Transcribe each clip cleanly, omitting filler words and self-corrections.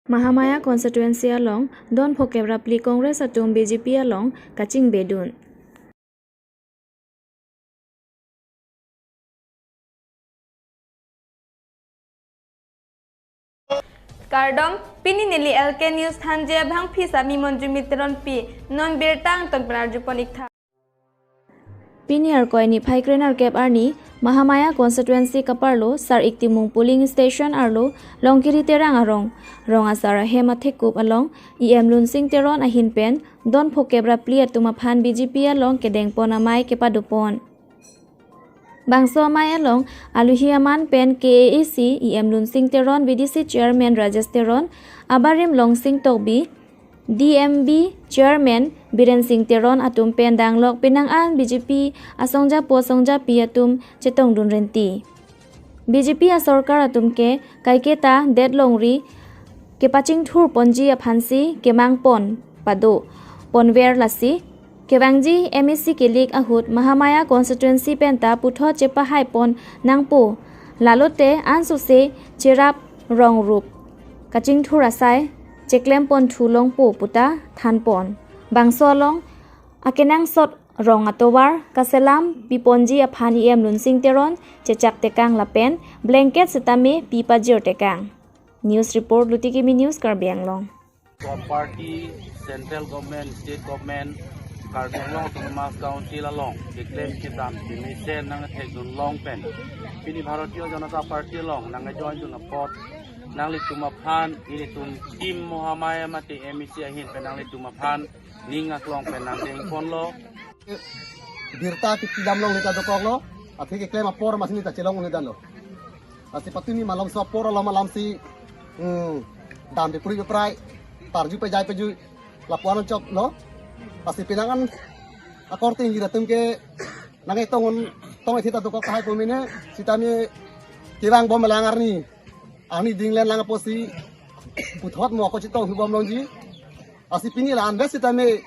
Mahamaya constituency along Don Phokebra Pli Congress atum BJP along Kaching Bedun. Kardom pini nili LK News thanje bhang phisa mi monju mitron pi non bertang ton prarjupon ikha Pini arkoini phaikren arkep arni Mahamaya constituency kaparlo sar iktimung polling station arlo longkiri terang arong rong asara hema thekup along EM Lunsing teron ahin pen Don Phokebra Pli atuma phan BJP along kedeng ponamai kepadupon Bangso Mai along Aluhiaman Pen KAAC EM Lunsing Teron VDC Chairman Rajesh Teron Abarim Longsing Tokbi DMB Chairman Biren Singh Teron atum pen danglok pinangan BJP asongja po songja pi atum chetong dun renti BJP a sarkar atum ke kaiketa deadlongri ke paching thur ponji aphansi ke mangpon pado ponver lasi Kebangji MEC Kilik ahut Mahamaya constituency penta putho chepa haipon nangpo lalote ansuse cherap rongrup kaching thurasai cheklem pon thulong po puta thanpon bangsolong akenang sot rong atowar kaselam piponji aphani em lunsing teron chechak tekang lapen blanket setame pipajir tekang news report Lutikimi news Karbianglong party central government state government Kardong to Mas County along declare kitam pinisen nang thekdun long pen pini Bharatiya Janata Party along nang join to port nang lituma phan initum tim Mahamaya mati MEC ahin penang lituma phan ningak long pen nang teng ponlo birta kitidam long lita dokong lo athi ke klema por masini ta chelong ni dan lo ati patuni malam sa por lo malam si dam de puri prai tarju pe jai pe ju lapuan chok lo pasti pinangan akorting kita tumke nangai tongon kita tukok kahai pemine sitami kirang bom melangar ni ani dinglen langa posi puthot mo ko chitong bom longji asi pini lan bes sitami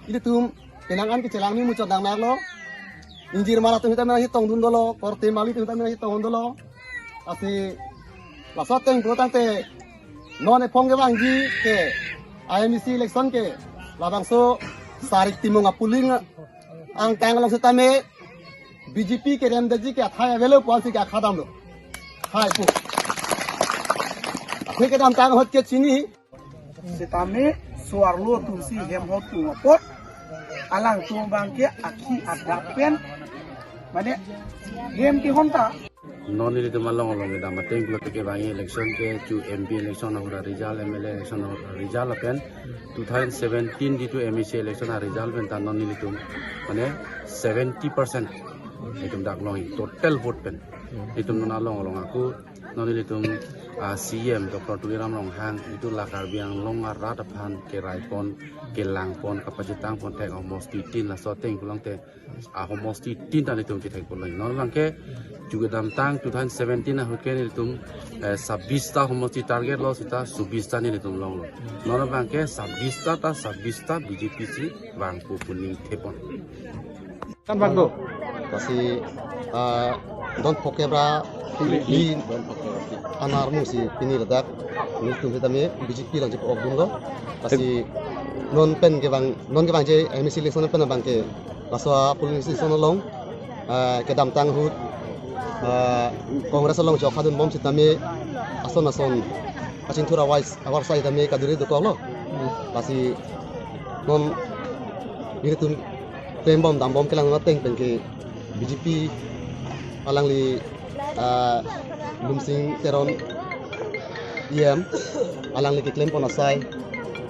itu tum pinangan ke celang ni mucot dang lo injir malah tum hitami hitong dun dolo korte mali tum hitami hitong dolo asi lasot teng protante non e pongge bangji ke IMC election ke labang so sarik timung apuling ang tangalong setame BJP ke remdaji ke athaya velo ponsi ke khadam lo hai pu aphe ke dam tang hot ke chini setame suarlo tulsi hem hot tu pot alang tu bangke akhi adapen mane hem ki honta non ini tu malong long kita mateng kalau ke bangi election ke tu MP election ahura result MLA election result apen 2017 di tu MEC election result pen tan non ini tu mane 70% itu dak long total vote pen itu non long aku non ini tu CM Dr. Tuliram Long Hang itu lakar biang long arat aphan ke raipon ke langpon kapacitang pon tek almost 15 la soteng pulang te almost 15 tadi tu kita pulang non lang ke juga dalam tang 2017 aku kene itu 26 ta almost target lo sita 26 ta ni itu long lo non bang ke 26 ta 26 BJP si bang pu kuning tepon kan bago pasti Don Phokebra Pli anarmu si pini ledak ni tum hitame BJP lang jepo ogdun lo pasti non ke bang je MEC election pen bang ke laswa polling station long ke dam tang hut Kongres long jok hadun bom sitame ason pacing thura wise awar sai tame kaduri dokong lo pasti non ini tum tembom dam bom kelang ngateng pen ke BJP alang li Lunsing Teron EM alang li klaim pon asai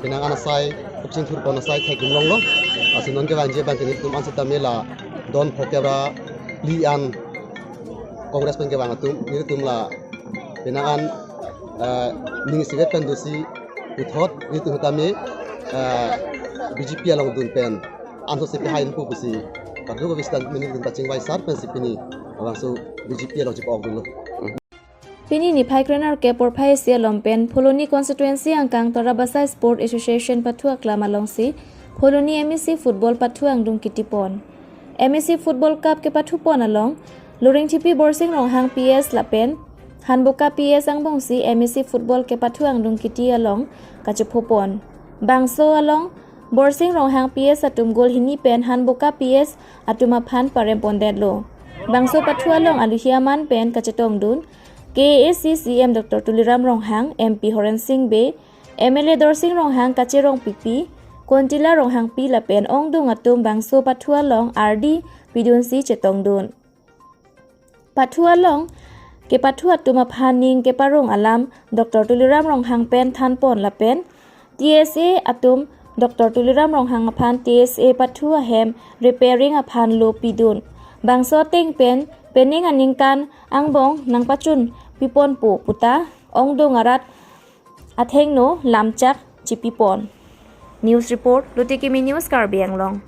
pinangan asai pacing thur pon asai thai gumlong lo asin non ke banje bang ke tum ansita mela Don Phokebra Pli an Kongres pen ke bang atum ni tum la pinangan ning siget pen dosi uthot ni tum tame BJP along dun pen anso se hain pu busi padu ko vistan mini dun taching wai sar pen sipini awangso BJP along jip ogdun lo Pini ni phaikrenar ke porphai sia lompen Pholoni constituency angkang Torabasa Sport Association pathua klama longsi Pholoni MEC football pathu angdung kitipon MEC football cup ke pathu pon along Luring Chipi Borsing Ronghang PS lapen Hanboka PS ang bongsi MEC football ke patuang dung kiti along kachupopon. Bangso along Borsing rong hang PS atum gol hini pen Hanboka PS atuma phan parempondet lo. Bangso patu along aluhiaman pen kachetong dun KAC CM Dr. Tuliram Ronghang MP Horen Singh Be MLA Dorsing Ronghang kachirong pipi Kontila Ronghang pi la pen ong dung atum bangso patu along RD bidun si chetong dun. Patu along ke patu atuma phaning ke parong alam Dr. Tuliram Ronghang pen thanpon la pen TSA atum Dr. Tuliram Ronghang aphan TSA patu ahem repairing aphan lo pidun. Bangso teng pen pening aningkan angbong nang pachun pipon po puta ong dongarat atheng no lamchak chipipon. News report Lutikimi News Karbi Anglong.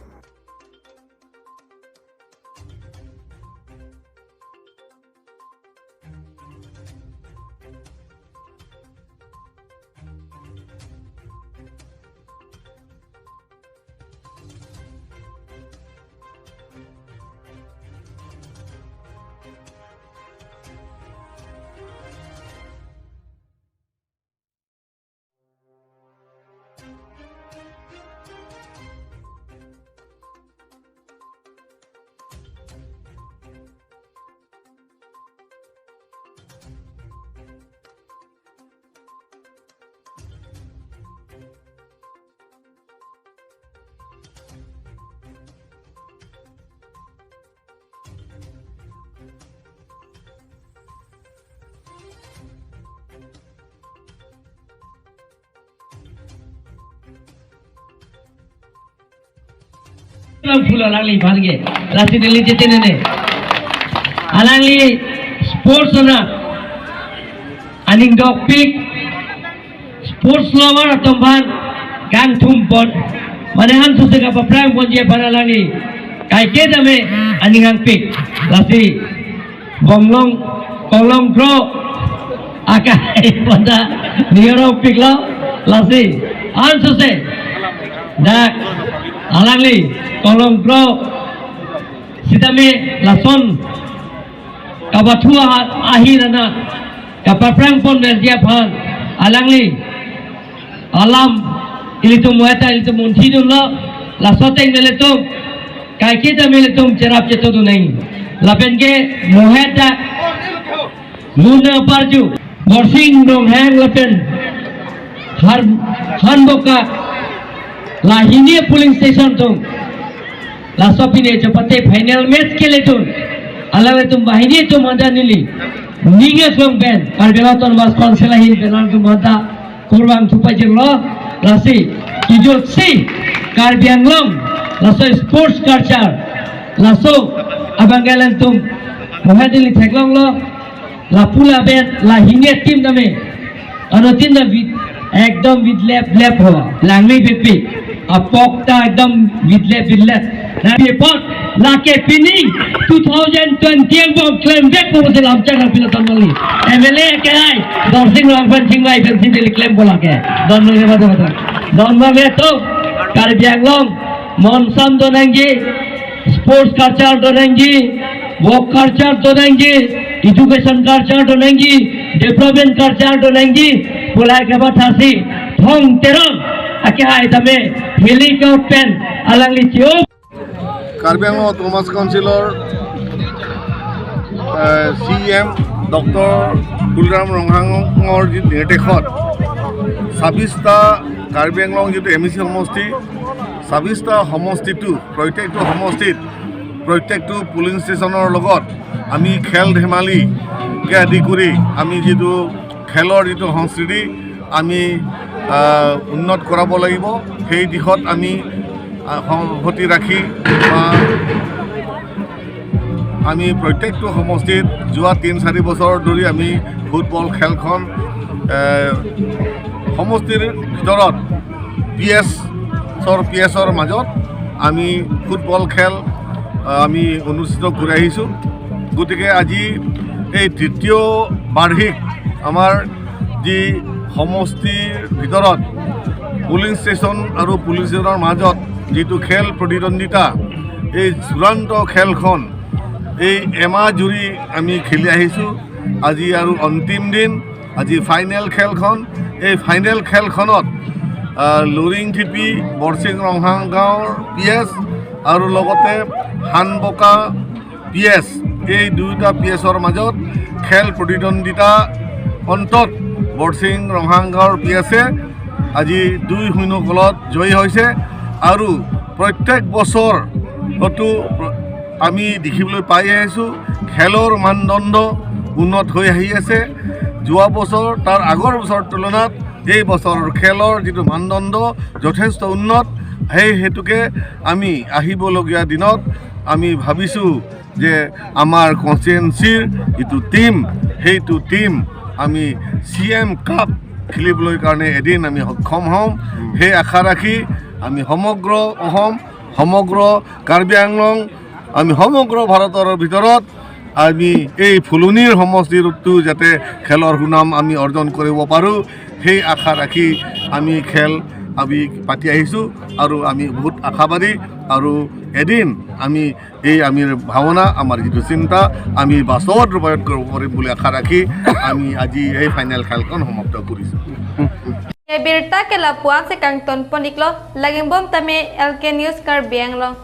Full alangli bhange lati delhi jete ne alangli sports na aning dog pick sports lover atomban gang thumpon manehan susega paprang bonje paralani kai ke dame aning ang pick lati bonglong kolong draw akai pada niero pick lo lati an suse dak alangli kolong pro sidame lason kabathua ahirana kapaprang pon merjia phan alangli alam ilitum mueta ilitum munthidullo lasoteng meletum kaikita meletum cerap cetodu nahi lapenge moheta luna parju borsing dong hang lapen har hanboka lahini polling station tung Lasopine cepate final match ke le tun alale tum bahini tum ada nili ninge song ben karbelaton mas konselahin benan tum ada kurang supaya lo lasi kijul si karbiang long laso sports culture laso abangalan tum mohadili theklong lo la pula ben la hinge team name anotin da ekdom with lap ho langmi pipi apokta ekdom with lap report lake pinning 2020 bom claim back po se lamcha ka pilatan mali MLA ke ai dorsing rangpan singwai pensin dili claim bola ke don me bata don me to karbiang long monsam donangi sports culture donangi work culture donangi education culture donangi development culture donangi pulai ke bathasi thong terong ake ai tame helicopter alang licio Karbi Anglong Thomas Councilor CM Dr. Tuliram Ronghangor নিৰ্দেশত ২৬টা কাৰ্বি আংলং যিটো MEC সমষ্টি ২৬টা সমষ্টিটো প্ৰত্যেকটো সমষ্টিত প্ৰত্যেকটো pulling ষ্টেচনৰ লগত আমি খেল ধেমালিকে আদি কৰি আমি যিটো খেলৰ যিটো সংস্কৃতি আমি উন্নত কৰাব লাগিব সেই দিশত আমি সংহতি ৰাখি আমি প্ৰত্যেকটো সমষ্টিত যোৱা ৩-৪ বছৰ ধৰি আমি ফুটবল খেলখন সমষ্টিৰ ভিতৰত পিএছৰ মাজত আমি ফুটবল খেল আমি অনুষ্ঠিত কৰি আহিছোঁ গতিকে আজি এই তৃতীয় বাৰ্ষিক আমাৰ যি সমষ্টিৰ ভিতৰত পুলিং ষ্টেচন আৰু পুলিং ষ্টেচনৰ মাজত যিটো খেল প্ৰতিদ্বন্দ্বিতা এই চূড়ান্ত খেলখন এই এমাহ জুৰি আমি খেলি আহিছোঁ আজি আৰু অন্তিম দিন আজি ফাইনেল খেলখন এই ফাইনেল খেলখনত লুৰিং টিপি বৰচিং ৰংহাং গাঁৱৰ PS আৰু লগতে হানবকা PS এই দুয়োটা PSৰ মাজত খেল প্ৰতিদ্বন্দ্বিতা অন্তত বৰচিং ৰংহাং গাঁৱৰ PSে আজি 2-0 গলত জয়ী হৈছে আৰু প্ৰত্যেক বছৰতো আমি দেখিবলৈ পাই আহিছোঁ খেলৰ মানদণ্ড উন্নত হৈ আহি আছে যোৱা বছৰ তাৰ আগৰ বছৰৰ তুলনাত এই বছৰৰ খেলৰ যিটো মানদণ্ড যথেষ্ট উন্নত সেই হেতুকে আমি আহিবলগীয়া দিনত আমি ভাবিছোঁ যে আমাৰ কনষ্টিটুৱেঞ্চিৰ যিটো টীম সেইটো টীম আমি CM কাপ খেলিবলৈ কাৰণে এদিন আমি সক্ষম হ'ম সেই আশা ৰাখি আমি সমগ্ৰ অসম সমগ্ৰ কাৰ্বি আংলং আমি সমগ্ৰ ভাৰতৰ ভিতৰত আমি এই ফুলনিৰ সমষ্টিটো যাতে খেলৰ সুনাম আমি অৰ্জন কৰিব পাৰোঁ সেই আশা ৰাখি আমি খেল আমি পাতি আহিছোঁ আৰু আমি বহুত আশাবাদী আৰু এদিন আমি এই আমি ভাৱনা আমাৰ যিটো চিন্তা আমি বাস্তৱত ৰূপায়ণ কৰিব পাৰিম বুলি আশা ৰাখি আমি আজি এই ফাইনেল খেলখন সমাপ্ত কৰিছোঁ Birta ke lapuan se kang ton poniklo laging bom tame LK News Karbi Anglong